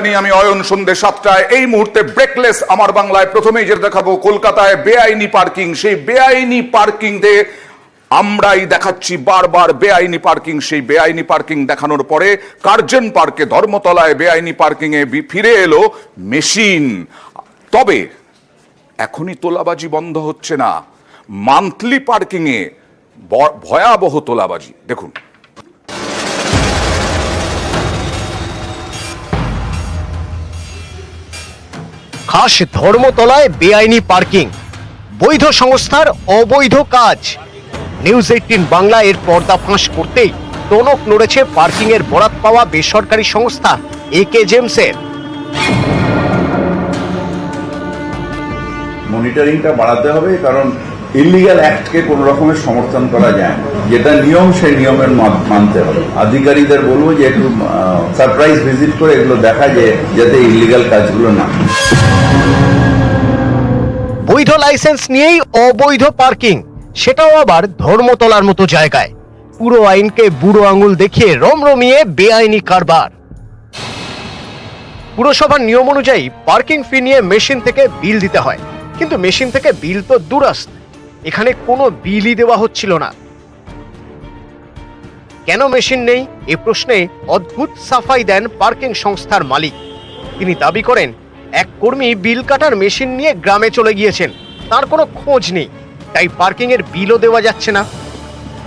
আমি অয়ন সন্ধ্যে 7টায় এই মুহূর্তে ব্রেকলেস আমার বাংলায় প্রথমেই যেটা দেখাবো কলকাতায় বেআইনি পার্কিং। সেই বেআইনি পার্কিং দিয়ে আমরাই দেখাচ্ছি বারবার বেআইনি পার্কিং। সেই বেআইনি পার্কিং দেখানোর পরে কার্জন পার্কে ধর্মতলায় বেআইনি পার্কিং এ ফিরে এলো মেশিন। তবে এখনই তোলাবাজি বন্ধ হচ্ছে না, মান্থলি পার্কিং এ ভয়াবহ তোলাবাজি। দেখুন, খাস ধর্মতলায় বেআইনি পার্কিং, বৈধ সংস্থার অবৈধ কাজ। নিউজ 18 বাংলা এর পর্দা ফাঁস করতেই টনক নড়েছে পার্কিং এর বরাত পাওয়া বেসরকারি সংস্থা একে জেমসের। মনিটরিংটা বাড়াতে হবে, কারণ ইলিগাল অ্যাক্টকে কোন রকমের সমর্থন করা যায় না। যেটা নিয়ম সেই নিয়মের মানতে হবে। আধিকারিকদের বলবো যে একটু সারপ্রাইজ ভিজিট করে এগুলো দেখা যায়, যাতে ইলিগাল কাজগুলো না। বৈধ লাইসেন্স নিয়েই অবৈধ পার্কিং, সেটাও আবার ধর্মতলার মতো জায়গায়। পুরো আইনকে বুড়ো আঙুল দেখিয়ে রমরমিয়ে বেআইনি কারবার। পুরসভার নিয়ম অনুযায়ী পার্কিং ফি নিয়ে মেশিন থেকে বিল দিতে হয়, কিন্তু মেশিন থেকে বিল তো দূরস্থ, এখানে কোনো বিলই দেওয়া হচ্ছিল না। কেন মেশিন নেই এ প্রশ্নে অদ্ভুত সাফাই দেন পার্কিং সংস্থার মালিক। তিনি দাবি করেন এক কর্মী বিল কাটার মেশিন নিয়ে গ্রামে চলে গিয়েছেন, তার কোনো খোঁজ নেই, তাই পার্কিং এর বিলও দেওয়া যাচ্ছে না।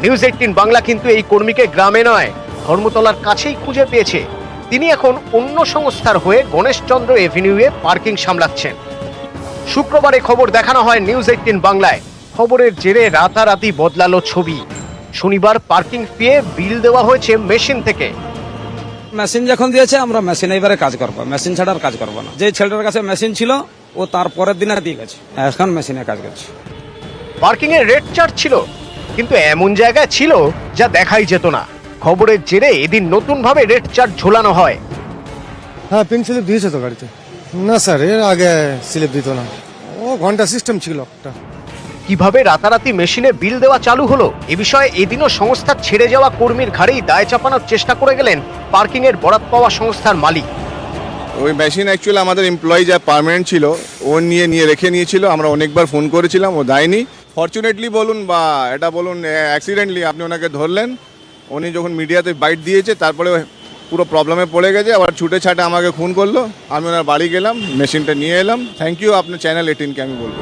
নিউজ 18 বাংলা কিন্তু এই কর্মীকে গ্রামে নয়, ধর্মতলার কাছেই খুঁজে পেয়েছে। তিনি এখন অন্য সংস্থার হয়ে গণেশচন্দ্র এভিনিউয়ে পার্কিং সামলাচ্ছেন। শুক্রবারে খবর দেখানো হয় নিউজ 18 বাংলায়। খবরের জেরে রাতারাতি বদলালো ছবি। শনিবার পার্কিং ফিয়ে বিল দেওয়া হয়েছে মেশিন থেকে। মেশিন যখন দিয়েছে আমরা মেশিনে এবারে কাজ করবো, মেশিন ছাড়া আর কাজ করবো না। যে ছেলেটার কাছে মেশিন ছিল ও তার পরের দিনে দিয়ে গেছে, এখন মেশিনে কাজ করছে। পার্কিং এর রেট চার্জ ছিল, কিন্তু এমন জায়গায় ছিল যা দেখাই যেত না। খবরের জেরে এদিন নতুন ভাবে রেট চার্জ ঝোলানো হয়। হ্যাঁ, পিন স্লিপ দিয়েছে তো গাড়িতে। না স্যার, এর আগে স্লিপ দিত না, ও ঘন্টা সিস্টেম ছিল একটা। কিভাবে রাতারাতি মেশিনে বিল দেওয়া চালু হলো এ বিষয়ে এদিনও সংস্থার ছেড়ে যাওয়া কর্মীর ঘাড়েই দায় চাপানোর চেষ্টা করে গেলেন পার্কিং এর বরাত পাওয়া সংস্থার মালিক। ওই মেশিন অ্যাকচুয়ালি আমাদের এমপ্লয়ি যা পার্মানেন্ট ছিল ও নিয়ে রেখে নিয়েছিল। আমরা অনেকবার ফোন করেছিলাম, ও দেয়নি। ফরচুনেটলি বলুন বা এটা বলুন অ্যাক্সিডেন্টলি আপনি ওনাকে ধরলেন, উনি যখন মিডিয়াতে বাইট দিয়েছে তারপরে পুরো প্রবলেমে পড়ে গেছে। আবার ছুটে ছাটে আমাকে ফোন করলো, আমি ওনার বাড়ি গেলাম, মেশিনটা নিয়ে এলাম। থ্যাংক ইউ আপনার চ্যানেল 18কে আমি বলবো।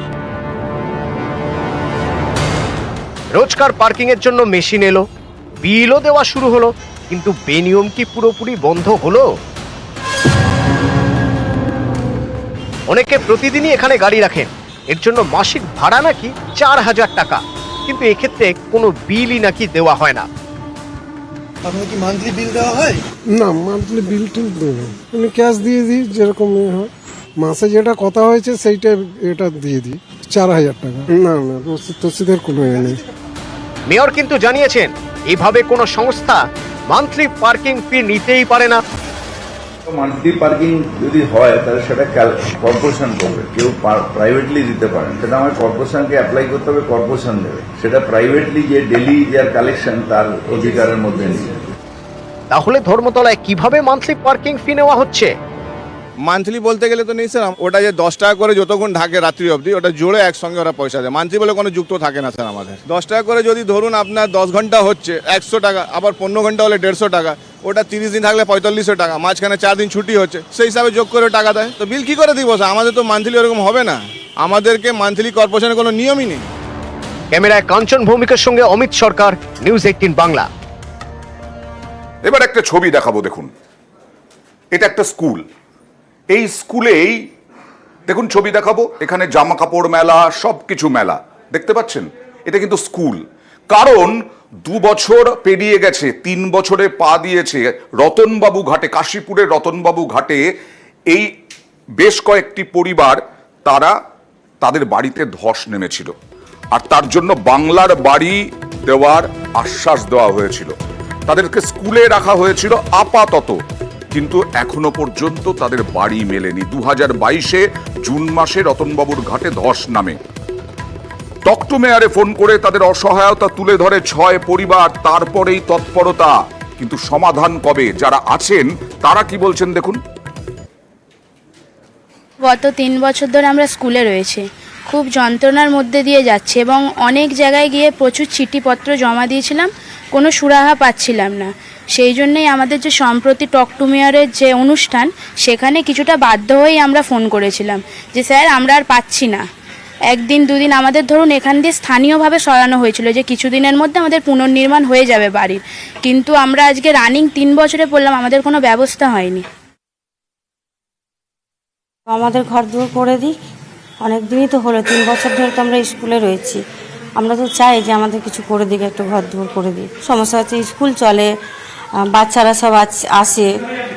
রোজকার পার্কিং এর জন্য মেশিন এলো, বিলও দেওয়া শুরু হলো, কিন্তু বেনিয়ম কি পুরোপুরি বন্ধ হলো? অনেকে প্রতিদিনই এখানে গাড়ি রাখেন, এর জন্য মাসিক ভাড়া নাকি 4000 টাকা, কিন্তু এক্ষেত্রে কোনো বিলই নাকি দেওয়া হয় না। আপনার কি মান্থলি বিল দেওয়া হয়? না, মান্থলি বিল টিল দেয় না, আমি ক্যাশ দিয়ে দিই যেরকম হয়। মাসে যেটা কথা হয়েছে সেইটা এটা দিয়ে দিই, 4000 টাকা। না না, রসিদের কোনো নেই। মেয়র কিন্তু জানিয়েছেন এভাবে কোনো সংস্থা মান্থলি পার্কিং ফি নিতেই পারে না। মান্থলি পার্কিং যদি হয় তাহলে সেটা কর্পোরেশন করবে, কেউ প্রাইভেটলি দিতে পারেন। সেটা আমার কর্পোরেশনকে অ্যাপ্লাই করতে হবে, কর্পোরেশন দেবে। সেটা প্রাইভেটলি যে ডেলি যার কালেকশন তার অধিকারের মধ্যে নেই। তাহলে ধর্মতলায় কিভাবে মান্থলি পার্কিং ফি নেওয়া হচ্ছে? মান্থলি বলতে গেলে তো নেই স্যার, ওটা যে 10 টাকা করে যতক্ষণ থাকে রাত্রি অবধি, ওটা জোড়ে একসঙ্গে ওরা পয়সা দেয়। মান্থলি বলে কোনো যুক্ত থাকে না স্যার আমাদের। 10 টাকা করে যদি ধরুন আপনার 10 ঘন্টা হচ্ছে 100 টাকা, আবার 15 ঘন্টা হলে 150 টাকা, ওটা 30 দিন থাকলে 4500 টাকা, মাঝখানে 4 দিন ছুটি হচ্ছে, সেই হিসাবে যোগ করে টাকা দেয়। তো বিল কি করে দিব স্যার? আমাদের তো মান্থলি ওরকম হবে না, আমাদেরকে মান্থলি কর্পোরেশনের কোনো নিয়মই নেই। ক্যামেরায় কাঞ্চন ভৌমিকের সঙ্গে অমিত সরকার, নিউজ 18 বাংলা। এবার একটা ছবি দেখাবো। দেখুন, এটা একটা স্কুল। এই স্কুলেই দেখুন ছবি দেখাবো, এখানে জামা কাপড় মেলা, সবকিছু মেলা দেখতে পাচ্ছেন। এটা কিন্তু স্কুল, কারণ 2 বছর পেরিয়ে গেছে, 3 বছরে পা দিয়েছে রতনবাবু ঘাটে, কাশীপুরের রতনবাবু ঘাটে এই বেশ কয়েকটি পরিবার, তারা তাদের বাড়িতে ধস নেমেছিল, আর তার জন্য বাংলার বাড়ি দেওয়ার আশ্বাস দেওয়া হয়েছিল। তাদেরকে স্কুলে রাখা হয়েছিল আপাতত, কিন্তু এখনো পর্যন্ত তাদের বাড়ি মেলেনি। 2022-এ জুন মাসে রতনবাবুর ঘাটে ধস নামে। টকটু মেয়ারে ফোন করে তাদের অসহায়তা তুলে ধরে 6 পরিবার, তারপরেই তৎপরতা। কিন্তু সমাধান কবে? যারা আছেন তারা কি বলছেন দেখুন। গত 3 বছর ধরে আমরা স্কুলে রয়েছি, খুব যন্ত্রণার মধ্যে দিয়ে যাচ্ছে এবং অনেক জায়গায় গিয়ে প্রচুর চিঠিপত্র জমা দিয়েছিলাম, কোনো সুরাহা পাচ্ছিলাম না। সেই জন্যই আমাদের যে সম্প্রতি টক টু মেয়রের যে অনুষ্ঠান, সেখানে কিছুটা বাধ্য হয়েই আমরা ফোন করেছিলাম যে স্যার আমরা আর পাচ্ছি না। একদিন দুদিন আমাদের ধরুন এখান দিয়ে স্থানীয়ভাবে সরানো হয়েছিল যে কিছুদিনের মধ্যে আমাদের পুনর্নির্মাণ হয়ে যাবে বাড়ির, কিন্তু আমরা আজকে রানিং 3 বছরে পড়লাম, আমাদের কোনো ব্যবস্থা হয়নি। আমাদের ঘর দুয়ার করে দিক, অনেক দিনই তো হলো, 3 বছর ধরে তো আমরা স্কুলে রয়েছি। আমরা তো চাই যে আমাদের কিছু করে দিক, একটু ঘর দুয়ার করে দিক। সমস্যা হচ্ছে স্কুল চলে, বাচ্চারা সব আসে,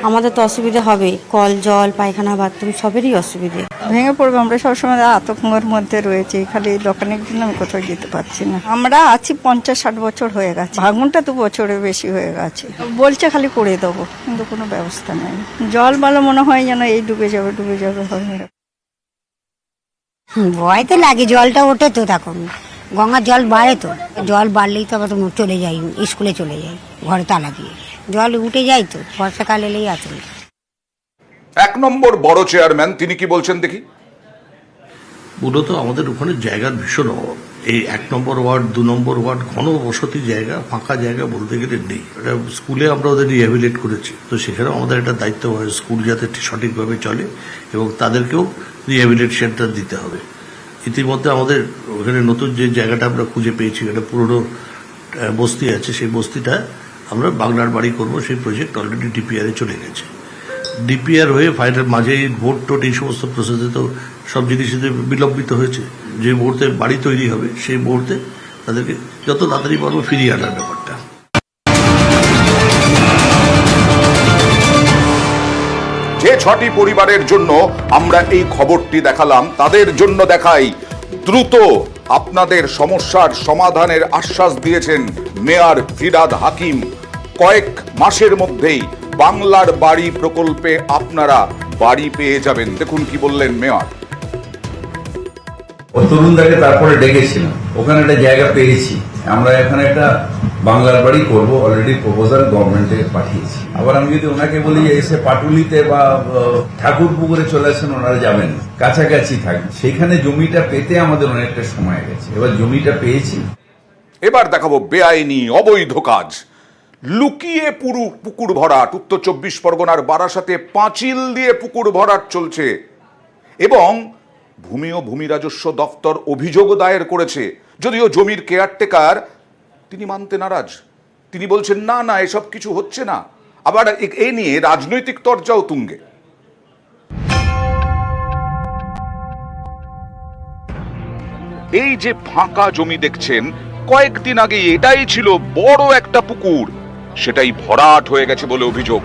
আমাদের তো অসুবিধা হবে, কল জল পায়খানা বাথরুম সবেরই অসুবিধে। ভেঙে পড়বে, আমরা সবসময় আতঙ্কের মধ্যে রয়েছি, খালি দোকানের জন্য আমি কোথাও যেতে পারছি না। আমরা আছি 50-60 বছর হয়ে গেছে, ভাঙনটা 2 বছরের বেশি হয়ে গেছে। বলছে খালি করে দেবো, কিন্তু কোনো ব্যবস্থা নেই। জল ভালো মনে হয় যেন এই ডুবে যাবে হবে। ভয় তো লাগে, জলটা ওঠে তো, তখন গঙ্গার জল বাড়ে তো, জল বাড়লেই তো আবার চলে যাই, স্কুলে চলে যাই ঘরে তালা দিয়ে, জল উঠে যায় তো, বর্ষাকাল এলেই আছে। 1 নম্বর বড় চেয়ারম্যান তিনি কি বলছেন দেখি। মূলত আমাদের ওখানে জায়গার ভীষণ অভাব। এই 1 নম্বর ওয়ার্ড 2 নম্বর ওয়ার্ড ঘন বসতি জায়গা, ফাঁকা জায়গা বলতে গেলে নেই। স্কুলে আমরা ওদের রিহ্যাবিলিট করেছি, তো সেখানেও আমাদের একটা দায়িত্ব হয় স্কুল যাতে সঠিকভাবে চলে এবং তাদেরকেও রিহ্যাবিলিট সেন্টার দিতে হবে। ইতিমধ্যে আমাদের ওখানে নতুন যে জায়গাটা আমরা খুঁজে পেয়েছি, একটা পুরনো বস্তি আছে, সেই বস্তিটা আমরা বাংলার বাড়ি করব, সেই প্রজেক্ট অলরেডি ডিপিআর এ চলে গেছে। ডিপিআর হয়ে ফাইনাল মাঝে ভোট টোট এই সমস্ত প্রসেসে তো সব জিনিসে বিলম্বিত হয়েছে। যে মুহূর্তে বাড়ি তৈরি হবে সেই মুহূর্তে তাদেরকে যত তাড়াতাড়ি পারবো ফিরিয়ে আনার ব্যাপারটা। যে 6টি পরিবারের জন্য আমরা এই খবরটি দেখালাম, তাদের জন্য দেখাই দ্রুত আপনাদের সমস্যার সমাধানের আশ্বাস দিয়েছেন মেয়র ফিরহাদ হাকিম। কয়েক মাসের মধ্যেই বাংলার বাড়ি প্রকল্পে আপনারা বাড়ি পেয়ে যাবেন। দেখুন কি বললেন মেয়র। তরুণদাকে তারপরে ডেকেছিলাম, ওখানে একটা জায়গা পেয়েছি, আমরা এখানে একটা বাংলার বাড়ি করব, অলরেডি প্রপোজাল গভর্নমেন্টে পাঠিয়েছি। আবার আমি যদি ওনাকে বলি যে এসে পাটুলিতে বা ঠাকুরপুকুরে চলে আসেন, ওনারা যাবেন না, কাছাকাছি থাকবেন। সেখানে জমিটা পেতে আমাদের অনেকটা সময় গেছে, এবার জমিটা পেয়েছি। এবার দেখাবো বেআইনি অবৈধ কাজ। লুকিয়ে পুকুর ভরাট, উত্তর 24 পরগনার বারাসাতে পাঁচিল দিয়ে পুকুর ভরাট চলছে এবং ভূমি ও ভূমি রাজস্ব দপ্তর অভিযোগ দায়ের করেছে। যদিও জমির কেয়ারটেকার তিনি মানতে নারাজ, তিনি বলছেন না না এসব কিছু হচ্ছে না। আবার এ নিয়ে রাজনৈতিক তরজাও তুঙ্গে। এই যে ফাঁকা জমি দেখছেন, কয়েকদিন আগে এটাই ছিল বড় একটা পুকুর, সেটাই ভরাট হয়ে গেছে বলে অভিযোগ।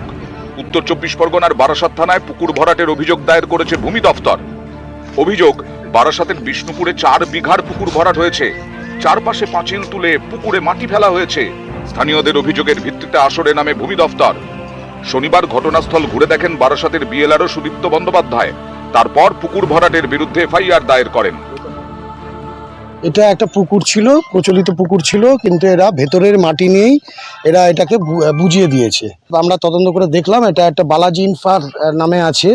উত্তর 24 পরগনার বারাসাত থানায় পুকুর ভরাটের অভিযোগ দায়ের করেছে ভূমি দপ্তর। অভিযোগ, বারাসাতের বিষ্ণুপুরে 4 বিঘার পুকুর ভরাট হয়েছে, চারপাশে পাঁচিল তুলে পুকুরে মাটি ফেলা হয়েছে। স্থানীয়দের অভিযোগের ভিত্তিতে আসরে নামে ভূমি দপ্তর। শনিবার ঘটনাস্থল ঘুরে দেখেন বারাসাতের বিএলআরও সুদীপ্ত বন্দ্যোপাধ্যায়। তারপর পুকুর ভরাটের বিরুদ্ধে এফআইআর দায়ের করেন। এটা একটা পুকুর ছিল, প্রচলিত পুকুর ছিল, কিন্তু এরা ভেতরের মাটি নিয়েই এরা এটাকে বুঝিয়ে দিয়েছে। আমরা তদন্ত করে দেখলাম এটা একটা বালাজি ইনফার নামে আছে,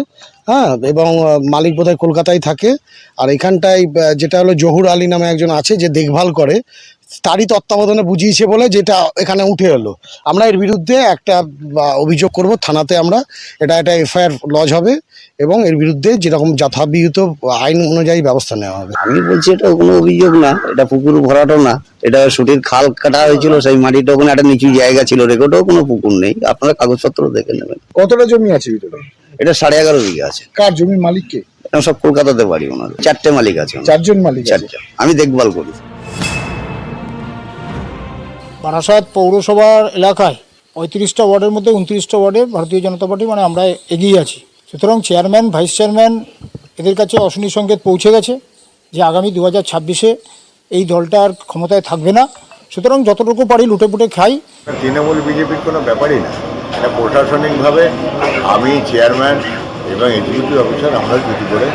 হ্যাঁ, এবং মালিক বোধহয় কলকাতায় থাকে। আর এখানটায় যেটা হলো জহুর আলী নামে একজন আছে যে দেখভাল করে, তারই তত্ত্বাবধানে বুঝিয়েছে বলে যেটা এখানে উঠে এলো। আমরা এর বিরুদ্ধে একটা অভিযোগ করব থানাতে, আমরা এটা এফআইআর লজ হবে এবং এর বিরুদ্ধে যেরকম যথাবিহিত আইন অনুযায়ী ব্যবস্থা নেওয়া হবে। আমি বলছি এটা কোনো অভিযোগ না, এটা পুকুর ভরাটও না, এটা সুটির খাল কাটা হয়েছিল, সেই মাটিটা ওখানে একটা নিচু জায়গা ছিল, রেকর্ডও কোনো পুকুর নেই, আপনারা কাগজপত্র দেখে নেবেন। কতটা জমি আছে ভিতরে? এটা 11.5 বিঘা আছে। কার জমির মালিককে? সব কলকাতাতে বাড়ি ওনাদের, 4টে মালিক আছে। 4জন মালিক? 4জন, আমি দেখভাল করি। বারাসাত পৌরসভার এলাকায় 35টা ওয়ার্ডের মধ্যে 29টা ওয়ার্ডে ভারতীয় জনতা পার্টি আমরা এগিয়ে আছি। সুতরাং চেয়ারম্যান, ভাইস চেয়ারম্যান এদের কাছে অশনি সংকেত পৌঁছে গেছে যে আগামী 2026-এ এই দলটা আর ক্ষমতায় থাকবে না। সুতরাং যতটুকু পারি লুটে পুটে খাই। তৃণমূল বিজেপির কোনো ব্যাপারই না, এটা প্রশাসনিকভাবে আমি চেয়ারম্যান এবং এক্সিকিউটিভ অফিসার আমরা ডিউটি করে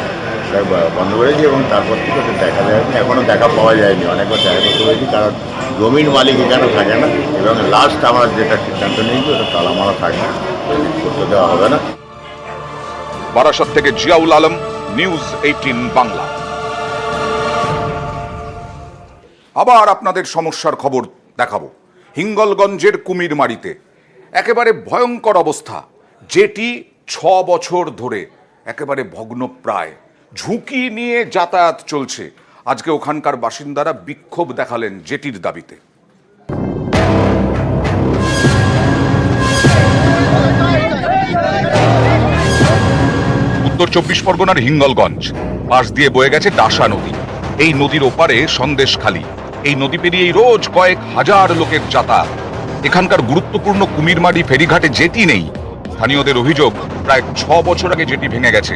বন্ধ করেছি এবং তারপর থেকে ওটা দেখা যায়নি, এখনও দেখা পাওয়া যায়নি। অনেকবার দেখা করতে হয়েছি, কারণ জমির মালিক এখানে থাকে না এবং লাস্ট আমরা যেটা সিদ্ধান্ত নিয়েছি ওটা তালা মারা থাকবে, করতে দেওয়া হবে না। বারাসাত থেকে জিয়াউল আলম, নিউজ 18 বাংলা। আবার আপনাদের সমস্যার খবর দেখাবো। হিঙ্গলগঞ্জের কুমিরমারিতে একেবারে ভয়ঙ্কর অবস্থা, যেটি 6 বছর ধরে একেবারে ভগ্নপ্রায়, ঝুঁকি নিয়ে যাতায়াত চলছে। আজকে ওখানকার বাসিন্দারা বিক্ষোভ দেখালেন জেটির দাবিতে। উত্তর 24 পরগনার হিঙ্গলগঞ্জ পাশ দিয়ে বয়ে গেছে ডাসা নদী। এই নদীর ওপারে সন্দেশখালী। এই নদী পেরিয়েই রোজ কয়েক হাজার লোকের যাতায়াত। এখানকার গুরুত্বপূর্ণ কুমিরমারি ফেরিঘাটে জেটি নেই। স্থানীয়দের অভিযোগ, প্রায় 6 বছর আগে জেটি ভেঙে গেছে,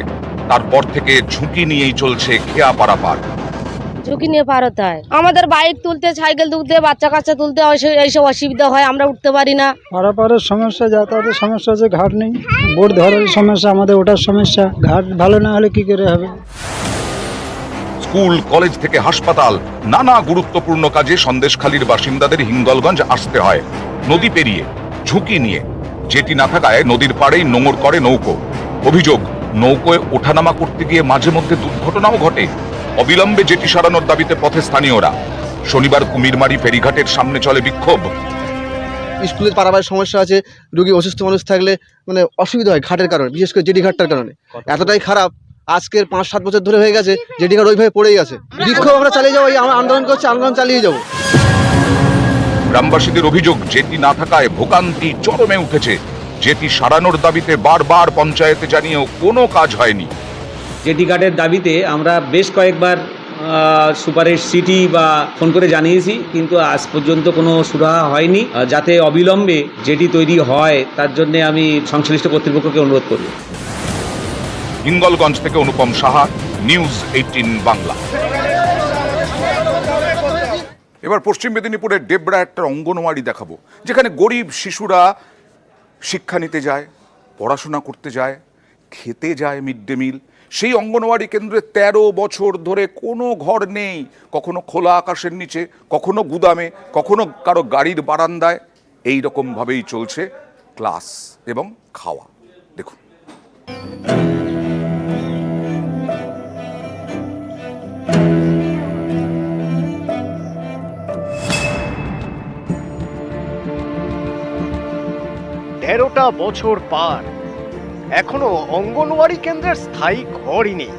তারপর থেকে ঝুঁকি নিয়েই চলছে খেয়া পারাপার। ঝুঁকি নিয়ে পার হতে হয়, আমাদের বাইক তুলতে, সাইকেল তুলতে, বাচ্চা কাচ্চা তুলতে এইসব অসুবিধা হয়, আমরা উঠতে পারি না। পারাপারের সমস্যা, যাতায়াতের সমস্যা আছে, ঘাট নেই, বোট ধরার সমস্যা, আমাদের ওঠার সমস্যা, ঘাট ভালো না হলে কি করে হবে। স্কুল, কলেজ থেকে হাসপাতাল, নানা গুরুত্বপূর্ণ কাজে সন্দেশখালীর বাসিন্দাদের হিঙ্গলগঞ্জ আসতে হয় নদী পেরিয়ে, ঝুঁকি নিয়ে। জেটি না থাকায় নদীর পাড়েই নোঙর করে নৌকো। অভিযোগ, নৌকোয় ওঠানামা করতে গিয়ে মাঝে মধ্যে দুর্ঘটনাও ঘটে। অবিলম্বে জেটি সারানোর দাবিতে পথে স্থানীয়রা। শনিবার কুমিরমারি ফেরিঘাটের সামনে চলে বিক্ষোভ। স্কুলের পারাপারের সমস্যা আছে, রোগী অসুস্থ মানুষ থাকলে মানে অসুবিধা হয় ঘাটের কারণে, বিশেষ করে জেটি ঘাটটার কারণে। এতটাই খারাপ, আজকের 5-7 বছর ধরে হয়ে গেছে জেটি ঘাট ওইভাবে পড়েই আছে। বিক্ষোভ আমরা চালিয়ে যাবো, আমরা আন্দোলন করছি, আন্দোলন চালিয়ে যাবো। গ্রামবাসীদের অভিযোগ, জেটি না থাকায় ভোগান্তি চরমে উঠেছে। জেটি সারানোর দাবিতে বারবার পঞ্চায়েতে জানিয়েও কোনো কাজ হয়নি। জেটি ঘাটের দাবিতে আমরা বেশ কয়েকবার সুপারের সিটি বা ফোন করে জানিয়েছি, কিন্তু আজ পর্যন্ত কোনো সুরাহা হয়নি। যাতে অবিলম্বে জেটি তৈরি হয় তার জন্য আমি সংশ্লিষ্ট কর্তৃপক্ষকে অনুরোধ করব। হিঙ্গলগঞ্জ থেকে অনুপম সাহা, নিউজ 18 বাংলা। এবার পশ্চিম মেদিনীপুরের ডেবরা একটা অঙ্গনওয়াড়ি দেখাবো, যেখানে গরিব শিশুরা শিক্ষা নিতে যায়, পড়াশোনা করতে যায়, খেতে যায় মিড ডে মিল। সেই অঙ্গনওয়াড়ি কেন্দ্রে 13 বছর ধরে কোনো ঘর নেই। কখনো খোলা আকাশের নিচে, কখনো গুদামে, কখনো কারো গাড়ির বারান্দায়। এই রকম ভাবেই চলছে ক্লাস এবং খাওয়া। দেখুন। তেরোটা বছর পার, এখনো অঙ্গনওয়াড়ি কেন্দ্রের স্থায়ী ঘরই নেই,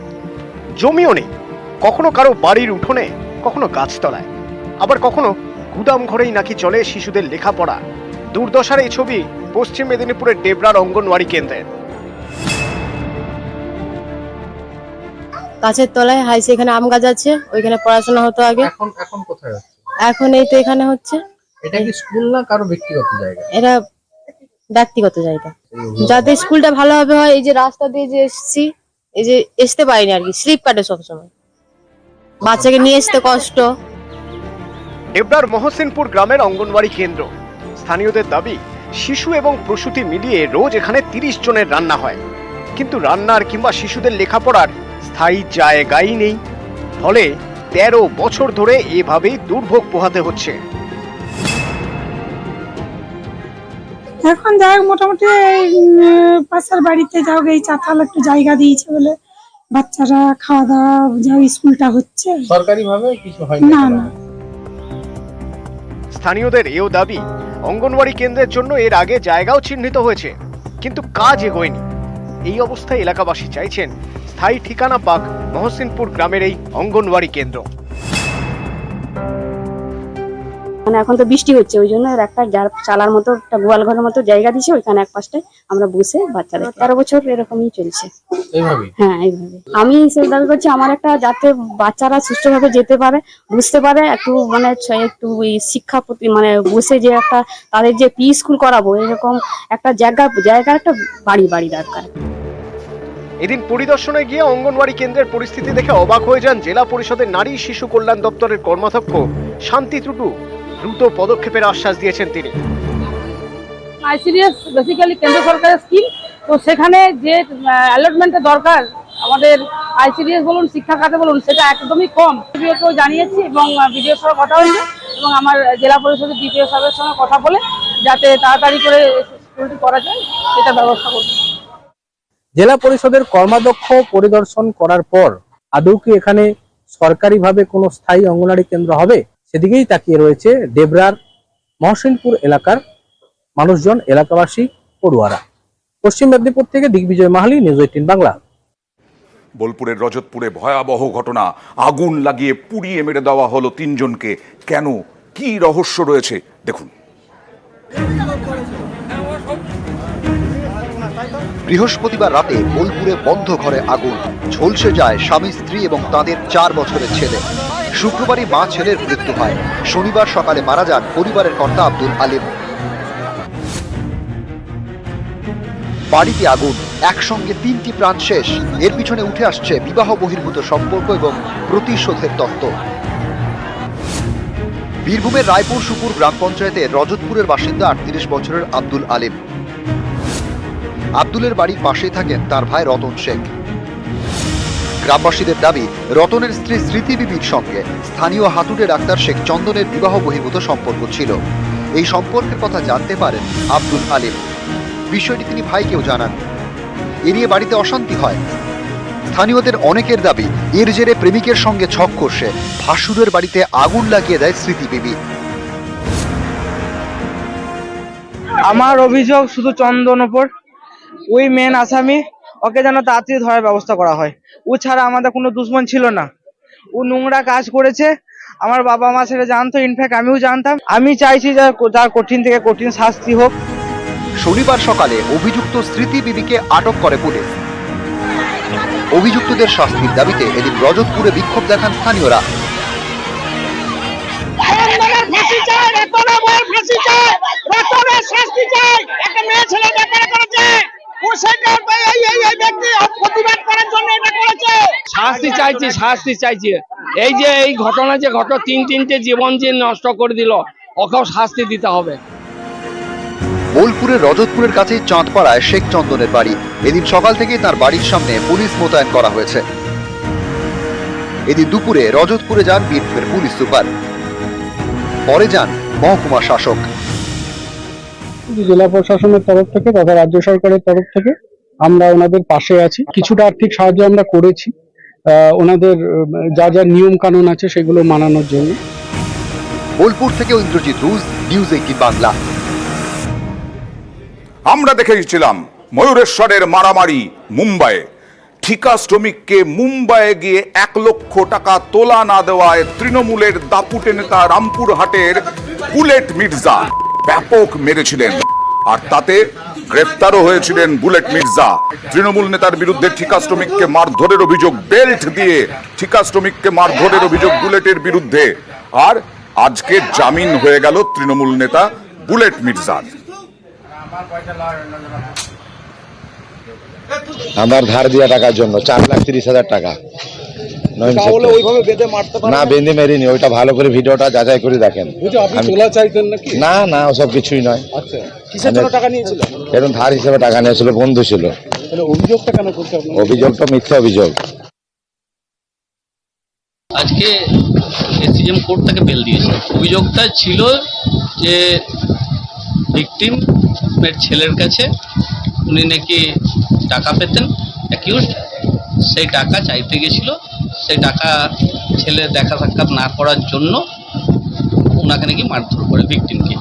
জমিও নেই। কখনো কারো বাড়ির উঠোনে, কখনো গাছতলায়, আবার কখনো গুদাম ঘরেই নাকি চলে শিশুদের লেখাপড়া। দুর্দশার এই ছবি পশ্চিম মেদিনীপুরের ডেবরার অঙ্গনওয়াড়ি কেন্দ্রের। গাছের তলায় হাইছে, এখানে আম গাছ আছে, ওইখানে পড়াশোনা হতো আগে। এখন কোথায় হচ্ছে? এখন এই তো এখানে হচ্ছে। এটা কি স্কুল না কারো ব্যক্তিগত জায়গা? এটা ব্যক্তিগত জায়গা। যাতে স্কুলটা ভালোভাবে হয়, এই যে রাস্তা দিয়ে যে এসছি, এই যে আসতে পারিনি আর কি, স্লিপ কাটে সবসময়, বাচ্চাকে নিয়ে আসতে কষ্ট। ডেবরার মহসিনপুর গ্রামের অঙ্গনওয়াড়ি কেন্দ্র। স্থানীয়দের দাবি, শিশু এবং প্রসূতি মিলিয়ে রোজ এখানে 30 জনের রান্না হয়, কিন্তু রান্নার কিংবা শিশুদের লেখাপড়ার স্থায়ী জায়গাই নেই। ফলে 13 বছর ধরে এভাবেই দুর্ভোগ পোহাতে হচ্ছে। এখন যাই মোটামুটি পাশের বাড়িতে যাও, এই চাতাল একটু জায়গা দিয়েছে বলে বাচ্চারা খাওয়া দাওয়া যাও, স্কুলটা হচ্ছে সরকারি ভাবে কিছু হয় না। না, স্থানীয়দের এও দাবি, অঙ্গনওয়াড়ি কেন্দ্রের জন্য এর আগে জায়গাও চিহ্নিত হয়েছে, কিন্তু কাজ এগোয়নি। এই অবস্থায় এলাকাবাসী চাইছেন স্থায়ী ঠিকানা পাক মহসিনপুর গ্রামের এই অঙ্গনওয়াড়ি কেন্দ্র। মানে এখন তো বৃষ্টি হচ্ছে, ওই জন্য একটা চালার মতো একটা গোয়াল ঘরের মতো জায়গা দিয়েছে, ওইখানে এক পাশটায় আমরা বসে বাচ্চাদের 13 বছর এরকমই চলছে। হ্যাঁ, এইভাবে আমি সেই দাবি করছি, আমার একটা যাতে বাচ্চারা সুষ্ঠুভাবে যেতে পারে, বুঝতে পারে, একটু মানে একটু শিক্ষা প্রতি মানে বসে যে একটা তাদের যে প্রি স্কুল করাবো, এরকম একটা জায়গার একটা বাড়ি দরকার। এদিন পরিদর্শনে গিয়ে অঙ্গনওয়াড়ি কেন্দ্রের পরিস্থিতি দেখে অবাক হয়ে যান জেলা পরিষদের নারী শিশু কল্যাণ দপ্তরের কর্মাধ্যক্ষ শান্তি টুটু। দ্রুত পদক্ষেপের আশ্বাস দিয়েছেন তিনি। আইসিডিএস বেসিক্যালি কেন্দ্র সরকারের স্কিম, তো সেখানে যে অ্যালটমেন্টের দরকার আমাদের আইসিডিএস বলুন, শিক্ষা খাতে বলুন, সেটা একদমই কম। ভিডিওকেও জানিয়েছি এবং ভিডিওর সঙ্গে কথা হয়েছে, এবং আমার জেলা পরিষদের ডিপিও সাহেবের সঙ্গে কথা বলে যাতে তাড়াতাড়ি করে স্কুলটি করা যায় সেটা ব্যবস্থা করবে। জেলা পরিষদের কর্মাধ্যক্ষ পরিদর্শন করার পর আদৌ কি এখানে সরকারিভাবে কোনো স্থায়ী অঙ্গনারী কেন্দ্র হবে, সেদিকেই তাকিয়ে রয়েছে ডেবরার মহসিনপুর এলাকার মানুষজন, এলাকাবাসী, পড়ুয়ারা। পশ্চিম মেদিনীপুর থেকে দিগ্বিজয় মাহালি, নিউজ 18 বাংলা। বোলপুরের রজতপুরে ভয়াবহ ঘটনা, আগুন লাগিয়ে পুড়িয়ে মেরে দেওয়া হলো 3 জনকে। কেন, কি রহস্য রয়েছে দেখুন। বৃহস্পতিবার রাতে বোলপুরে বন্ধ ঘরে আগুন, ঝলসে যায় স্বামী স্ত্রী এবং তাদের 4 বছরের ছেলে। শুক্রবারই মা ছেলের মৃত্যু হয়। শনিবার সকালে মারা যান পরিবারের কর্তা আব্দুল আলিম। বাড়িতে আগুন, একসঙ্গে 3টি প্রাণ শেষ। এর পিছনে উঠে আসছে বিবাহ বহির্ভূত সম্পর্ক এবং প্রতিশোধের তত্ত্ব। বীরভূমের রায়পুর সুপুর গ্রাম পঞ্চায়েতের রজতপুরের বাসিন্দা 38 বছরের আব্দুল আলিম। আব্দুলের বাড়ির পাশেই থাকেন তার ভাই রতন শেখ। গ্রামবাসীদের দাবি, রতনের স্ত্রী স্মৃতি বিবির সঙ্গে স্থানীয় হাতুড়ে ডাক্তার শেখ চন্দনের বিবাহ বহির্ভূত সম্পর্ক ছিল। এই সম্পর্কের কথা জানতে পারেন আব্দুল আলিম। বিষয়টি তিনি ভাইকেও জানান। এ নিয়ে বাড়িতে অশান্তি হয়। স্থানীয়দের অনেকের দাবি, এর জেরে প্রেমিকের সঙ্গে ছক কষে ভাসুরের বাড়িতে আগুন লাগিয়ে দেয় স্মৃতি বিবি। আমার অভিযোগ শুধু চন্দন ওপর, ওই মেন আসামি, ওকে যেন তাড়াতাড়ি ধরার ব্যবস্থা করা হয়। ও ছাড়া আমাদের কোনো দুশ্মন ছিল না। ও নোংরা কাজ করেছে, আমার বাবা মা সেটা জানতো, ইনফ্যাক্ট আমিও জানতাম। আমি চাইছি যার কঠিন থেকে কঠিন শাস্তি হোক। শনিবার সকালে অভিযুক্ত স্মৃতি বিবিকে আটক করে পুলিশ। অভিযুক্তদের শাস্তির দাবিতে এদিন রজতপুরে বিক্ষোভ দেখান স্থানীয়রা। শাস্তি চাইছি। এই যে এই ঘটনা যে ঘটল, 3-3টে জীবন যে নষ্ট করে দিল, ওকেও শাস্তি দিতে হবে। বোলপুরের রজতপুরের কাছেই চাঁদপাড়ায় শেখ চন্দনের বাড়ি। এদিন সকাল থেকে তার বাড়ির সামনে পুলিশ মোতায়েন করা হয়েছে। এদিন দুপুরে রজতপুরে যান বীরভূমের পুলিশ সুপার, পরে যান মহকুমা শাসক। জেলা প্রশাসনের তরফ থেকে তথা রাজ্য সরকারের তরফ থেকে আমরা ওনাদের পাশে আছি। কিছুটা আর্থিক সাহায্য আমরা করেছি ওনাদের যা যা নিয়ম কানুন আছে সেগুলো মানানোর জন্য। বোলপুর থেকে ইন্দ্রজিৎ রুজ, নিউজ 18 বাংলা। আমরা দেখেছিলাম ময়ূরেশ্বরের মারামারি মুম্বাইয়ে। ঠিকা শ্রমিককে মুম্বাইয়ে গিয়ে 1 লক্ষ টাকা তোলা না দেওয়ায় তৃণমূলের দাপুটে নেতা রামপুরহাটের বুলেট মির্জা ব্যাপক মেরেছিলেন, আর তাতে গ্রেফতারও হয়েছিলেন বুলেট মির্জা। তৃণমূল নেতার বিরুদ্ধে ঠিকা শ্রমিককে মারধরের অভিযোগ, বেল্ট দিয়ে ঠিকা শ্রমিককে মারধরের অভিযোগ বুলেটের বিরুদ্ধে। আর আজকে জামিন হয়ে গেল তৃণমূল নেতা বুলেট মির্জার। আমার ধার দেওয়া টাকার জন্য 4,30,000 টাকা না বেঁধে মেরিনি। ওইটা ভালো করে ভিডিওটা যাচাই করে দেখেন। না না ওসব কিছুই নয়। এরকম ধার হিসেবে টাকা নিয়েছিল, বন্ধু ছিল। অভিযোগটা মিথ্যা অভিযোগ। আজকে এসিজিএম কোর্ট তাকে বেল দিয়েছে। অভিযোগটা ছিল যে ভিকটিমের ছেলের কাছে উনি নাকি টাকা পেতেন, অ্যাকিউজড, সেই টাকা চাইতে গেছিল। সেই টাকা ছেলে দেখা সাক্ষাৎ না করার জন্য ওনাকে নাকি মারধর করে ভিকটিমকে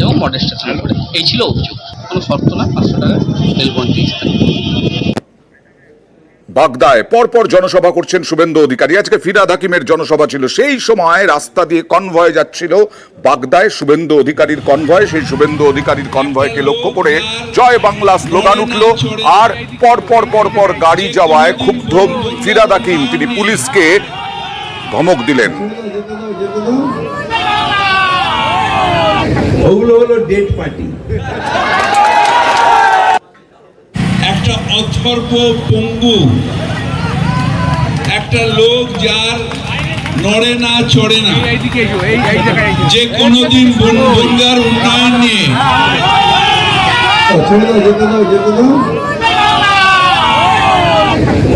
এবং মডেস্টেশন করে। এই ছিল অভিযোগ। কোনো শর্ত না, 500 টাকা বেল বন্ড দিয়েছে। বাগদায় পরপর জনসভা করছেন শুভেন্দু অধিকারী। আজকে ফিরহাদ হাকিমের জনসভা ছিল। সেই সময় রাস্তা দিয়ে কনভয় যাচ্ছিল বাগদায় শুভেন্দু অধিকারীর কনভয়। সেই শুভেন্দু অধিকারীর কনভয়কে লক্ষ্য করে জয় বাংলা স্লোগান উঠল। আর পরপর গাড়ি যাওয়ায় ক্ষুব্ধ ফিরহাদ হাকিম তিনি পুলিশকে ধমক দিলেন। ওগুলো হলো ডেড পার্টি। একটা অথর্ব পঙ্গু, একটা লোক যার নড়ে না চড়ে না, যে কোনোদিন বনগার উন্নয়ন নিয়ে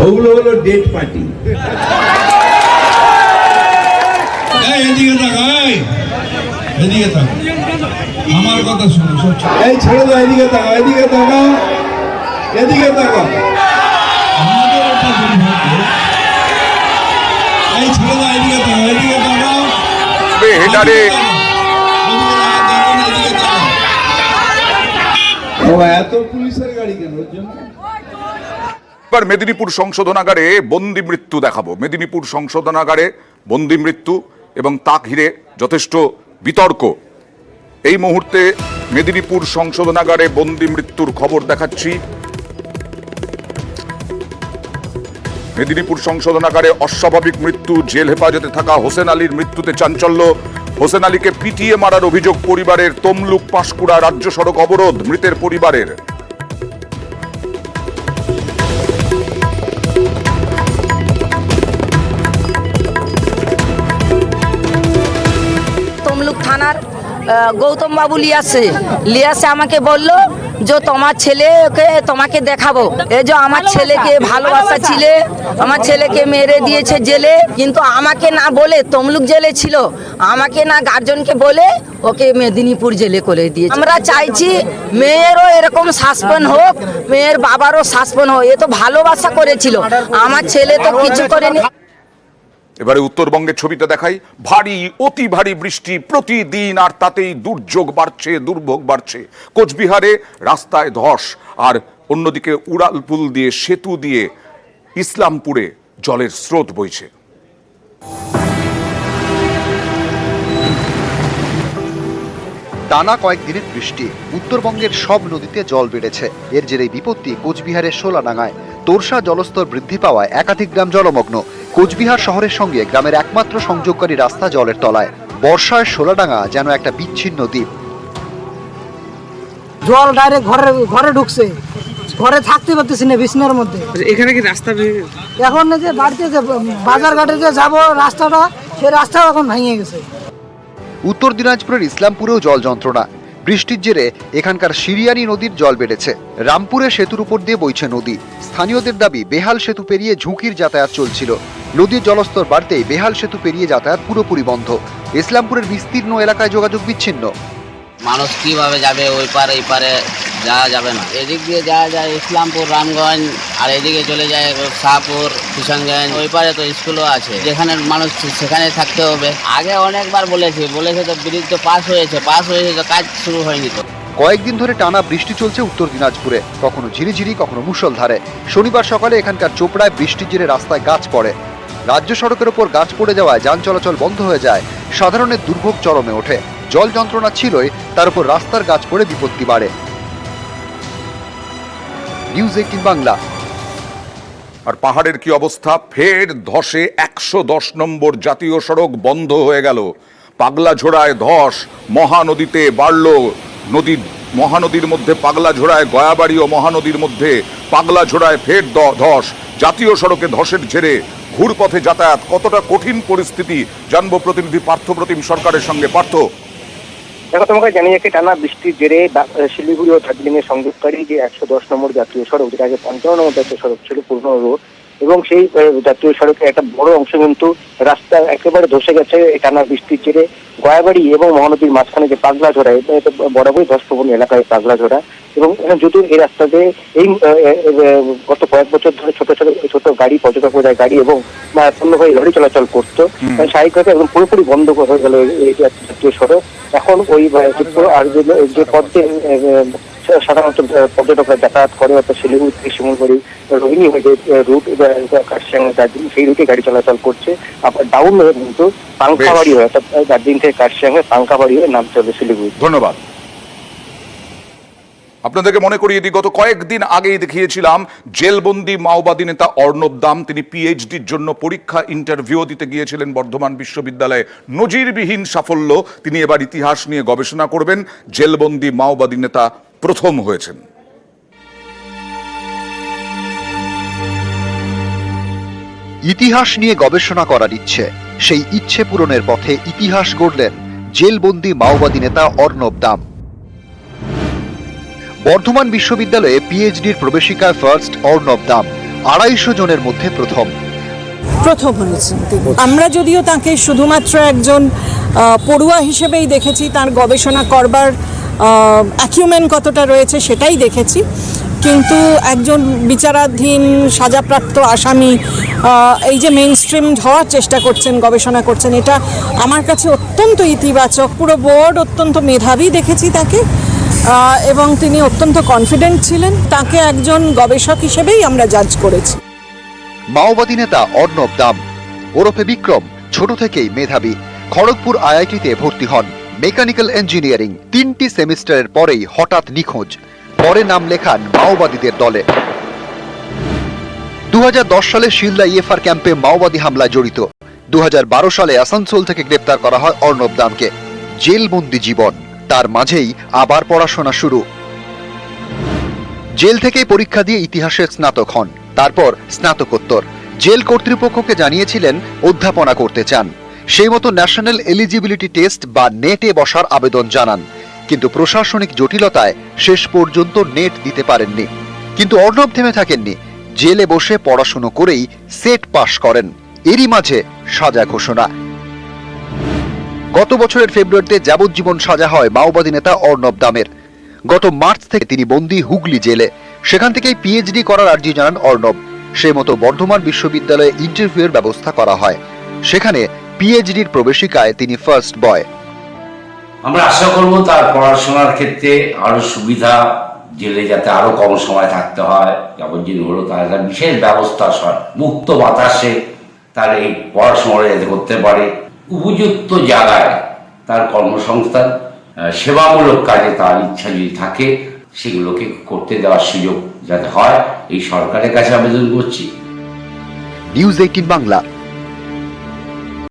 ওগুলো হলো ডেড পার্টি। এদিকে থাকা, এদিকে থাকা, আমার কথা শুনো। এই ছেড়ে দাও, এদিকে থাকা, এদিকে থাকা। এদিকে তাকাও, আমাদের এটা দুর্ভাগ্য। এই ছেলেরা এদিকে তাকাও, এদিকে তাকাও, হেডারে এদিকে তাকাও। ও এত পুলিশের গাড়ি কেন ওর জন্য? এবার মেদিনীপুর সংশোধনাগারে বন্দি মৃত্যু দেখাবো। মেদিনীপুর সংশোধনাগারে বন্দি মৃত্যু এবং তা ঘিরে যথেষ্ট বিতর্ক। এই মুহূর্তে মেদিনীপুর সংশোধনাগারে বন্দি মৃত্যুর খবর দেখাচ্ছি। মেদিনীপুর সংশোধনাগারে অস্বাভাবিক মৃত্যু, জেল হেফাজতে থাকা হোসেন আলীর মৃত্যুতে চাঞ্চল্য। হোসেন আলীকে পিটিয়ে মারার অভিযোগ পরিবারের। তমলুক পাঁশকুড়া রাজ্য সড়ক অবরোধ মৃতের পরিবারের। তমলুক থানার গৌতম বাবু লিয়াসে আমাকে বলল যে তোমার ছেলেকে তোমাকে দেখাবো। এই যে আমার ছেলেকে ভালোবাসা ছিল, আমার ছেলেকে মেরে দিয়েছে জেলে, কিন্তু আমাকে না বলে তমলুক জেলে ছিল, আমাকে না গার্জনকে বলে ওকে মেদিনীপুর জেলে করে দিয়েছে। আমরা চাইছি মেয়েরও এরকম সাসপেন্ড হোক, মেয়ের বাবারও সাসপেন্ড হোক। এ তো ভালোবাসা করেছিল, আমার ছেলে তো কিছু করেনি। এবারে উত্তরবঙ্গের ছবিটা দেখাই। ভারী অতি ভারী বৃষ্টি প্রতিদিন, আর তাতেই দুর্যোগ বাড়ছে, দুর্ভোগ বাড়ছে। কোচবিহারে রাস্তায় ধস, আর অন্যদিকে উড়ালপুল দিয়ে, সেতু দিয়ে ইসলামপুরে জলের স্রোত বইছে। টানা কয়েকদিনের বৃষ্টি, উত্তরবঙ্গের সব নদীতে জল বেড়েছে। এর জেরেই বিপত্তি কোচবিহারের সোলাডাঙ্গায়। তোরসা জলস্তর বৃদ্ধি পাওয়ায় একাধিক গ্রাম জলমগ্ন। কোচবিহার শহরের সঙ্গে গ্রামের একমাত্র সংযোগকারী রাস্তা জলের তলায়। বর্ষায় সোলাডাঙ্গা যেন একটা বিচ্ছিন্ন দ্বীপ। জল ডাইরেক্ট ঘরে ঢুকছে, ঘরে থাকতে পারতেছি না বিছনার মধ্যে। এখানে কি রাস্তা এখন যে বাড়িতে যে বাজার ঘাটে যে যাবো রাস্তাটা, সেই রাস্তাও এখন ভেঙে গেছে। উত্তর দিনাজপুরের ইসলামপুরেও জল যন্ত্রণা। বৃষ্টির জেরে এখানকার শিরিয়ানি নদীর জল বেড়েছে। রামপুরে সেতুর উপর দিয়ে বইছে নদী। স্থানীয়দের দাবি বেহাল সেতু পেরিয়ে ঝুঁকির যাতায়াত চলছিল। নদীর জলস্তর বাড়তেই বেহাল সেতু পেরিয়ে যাতায়াত পুরোপুরি বন্ধ। ইসলামপুরের বিস্তীর্ণ এলাকায় যোগাযোগ বিচ্ছিন্ন। মানুষ কিভাবে যাবে, ওই পারে এই পারে যাওয়া যাবে না। এদিক দিয়ে যাওয়া যায় ইসলামপুর, রামগঞ্জ, আর এদিকে চলে যায় শাহপুর, কিষানগঞ্জ। ওই পারে তো স্কুলও আছে, যেখানে মানুষ সেখানে থাকতে হবে। আগে অনেকবার বলেছে তো ব্রিজ তো পাস হয়েছে তো কাজ শুরু হয়নি তো। কয়েকদিন ধরে টানা বৃষ্টি চলছে উত্তর দিনাজপুরে, কখনো ঝিরিঝিরি, কখনো মুষলধারে। শনিবার সকালে এখানকার চোপড়ায় বৃষ্টির জেরে রাস্তায় গাছ পড়ে। রাজ্য সড়কের ওপর গাছ পড়ে যাওয়ায় যান চলাচল বন্ধ হয়ে যায়। সাধারণের দুর্ভোগ চরমে ওঠে। জল যন্ত্রণা ছিলই, তার উপর রাস্তার গাছ পড়ে বিপত্তি বাড়ে। নিউজ 18 বাংলা। আর পাহাড়ের কি অবস্থা? ফের ধসে 110 নম্বর জাতীয় সড়ক বন্ধ হয়ে গেল। পাগলাঝোড়ায় ধস, মহানদীতে বাড়ল নদী। মহানদীর মধ্যে পাগলাঝোড়ায়, গয়াবাড়ি ও মহানদীর মধ্যে পাগলাঝোড়ায় ফের ধস। জাতীয় সড়কে ধসের ঝেড়ে ঘুরপথে যাতায়াত কতটা কঠিন পরিস্থিতি জানবো প্রতিনিধি পার্থপ্রতিম সরকারের সঙ্গে। পার্থ, দেখো, তোমাকে জানিয়ে যাচ্ছি, টানা বৃষ্টির জেরে শিলিগুড়ি ও দার্জিলিং এর সংযোগকারী যে 110 নম্বর জাতীয় সড়ক, যেটা আগে 55 নম্বর জাতীয় সড়ক ছিল, পুরনো রোড, এবং সেই জাতীয় সড়কের একটা বড় অংশ কিন্তু রাস্তা একেবারে ধসে গেছে টানা বৃষ্টির জেরে। গয়াবাড়ি এবং মহানদীর মাঝখানে যে পাগলাঝোড়া, এটা বরাবরই ধসপ্রবণ এলাকায় পাগলাঝোড়া, এবং যদিও এই রাস্তাতে এই গত কয়েক বছর ধরে ছোট গাড়ি, পর্যটক গাড়ি এবং পণ্যবাহী লরি চলাচল করতো, স্বাভাবিকভাবে এবং পুরোপুরি বন্ধ হয়ে গেল এই জাতীয় সড়ক। এখন ওই আর যে পথে সাধারণত পর্যটকরা যাতায়াত করে, অর্থাৎ শিলিগুড়ি থেকে শিমুলবাড়ি, রোহিণী হয়ে যে রুট, কার্শিয়াঙ্গা, দার্জিলিং, সেই রুটে গাড়ি চলাচল করছে। আবার ডাউন হয়ে কিন্তু পাঙ্কাবাড়ি হয়ে, অর্থাৎ দার্জিলিং থেকে কার্শিয়াঙ্গা পাঙ্কাবাড়ি হয়ে নামতে হবে শিলিগুড়ি। ধন্যবাদ। আপনাদেরকে মনে করিয়ে দিই, গত কয়েকদিন আগেই দেখিয়েছিলাম জেলবন্দি মাওবাদী নেতা অর্ণব দাম। তিনি পিএইচডির জন্য পরীক্ষা ইন্টারভিউ দিতে গিয়েছিলেন বর্ধমান বিশ্ববিদ্যালয়ে। নজিরবিহীন সাফল্য। তিনি এবার ইতিহাস নিয়ে গবেষণা করবেন। জেলবন্দি মাওবাদী নেতা প্রথম হয়েছেন। ইতিহাস নিয়ে গবেষণা করার ইচ্ছে, সেই ইচ্ছে পূরণের পথে ইতিহাস গড়লেন জেলবন্দি মাওবাদী নেতা অর্ণব দাম। বর্ধমান বিশ্ববিদ্যালয়ে পিএইচডির প্রবেশিকায় ফার্স্ট অর্ণব দাম, 250 জনের মধ্যে প্রথম হয়েছে। আমরা যদিও তাকে শুধুমাত্র একজন পড়ুয়া হিসেবেই দেখেছি, তার গবেষণা করবার অ্যাকিউমেন্ট কতটা রয়েছে সেটাই দেখেছি, কিন্তু একজন বিচারাধীন সাজাপ্রাপ্ত আসামি এই যে মেইন স্ট্রিম হওয়ার চেষ্টা করছেন, গবেষণা করছেন, এটা আমার কাছে অত্যন্ত ইতিবাচক। পুরো বোর্ড অত্যন্ত মেধাবী দেখেছি তাকে, এবং তিনি অত্যন্ত কনফিডেন্ট ছিলেন। তাকে একজন গবেষক হিসেবেই আমরা জাজ করেছি। মাওবাদী নেতা অর্ণব দাম ওরফে বিক্রম ছোট থেকেই মেধাবী। খড়গপুর আইআইটিতে ভর্তি হন মেকানিক্যাল ইঞ্জিনিয়ারিং। 3টি সেমিস্টারের পরেই হঠাৎ নিখোঁজ। পরে নাম লেখান মাওবাদীদের দলে। 2010 সালে শিলদা ইএফআর ক্যাম্পে মাওবাদী হামলায় জড়িত। 2012 সালে আসানসোল থেকে গ্রেপ্তার করা হয় অর্ণব দামকে। জেলবন্দি জীবন, তার মাঝেই আবার পড়াশোনা শুরু। জেল থেকেই পরীক্ষা দিয়ে ইতিহাসের স্নাতক হন, তারপর স্নাতকোত্তর। জেল কর্তৃপক্ষকে জানিয়েছিলেন অধ্যাপনা করতে চান। সেই মতো ন্যাশনাল এলিজিবিলিটি টেস্ট বা নেটে বসার আবেদন জানান, কিন্তু প্রশাসনিক জটিলতায় শেষ পর্যন্ত নেট দিতে পারেননি। কিন্তু অর্ণব থেমে থাকেননি, জেলে বসে পড়াশুনো করেই সেট পাশ করেন। এরই মাঝে সাজা ঘোষণা। গত বছরের ফেব্রুয়ারিতে যাবজ্জীবন সাজা হয় মাওবাদী নেতা অর্ণব দামের। গত মার্চ থেকে তিনি বন্দী হুগলি জেলে। সেখান থেকেই পিএইচডি করার আর্জি জানান অর্ণব। সেই মতো বর্ধমান বিশ্ববিদ্যালয়ে ইন্টারভিউয়ের ব্যবস্থা করা হয়। সেখানে পিএইচডির প্রবেশিকায় তিনি ফার্স্ট বয়। আমরা আশা করব তার পড়াশোনার ক্ষেত্রে আরো সুবিধা, জেলে যাতে আরো কম সময় থাকতে হয়, যাবজ্জীবন হলো তার একটা বিশেষ ব্যবস্থা, মুক্ত বাতাসে তার এই পড়াশোনা যাতে করতে পারে, উপযুক্ত জায়গায় তার কর্মসংস্থান, সেবামূলক কাজে তার ইচ্ছা যদি থাকে সেগুলোকে করতে দেওয়ার সুযোগ যাতে হয়, এই সরকারের কাছে আবেদন করছি। নিউজ 18 বাংলা।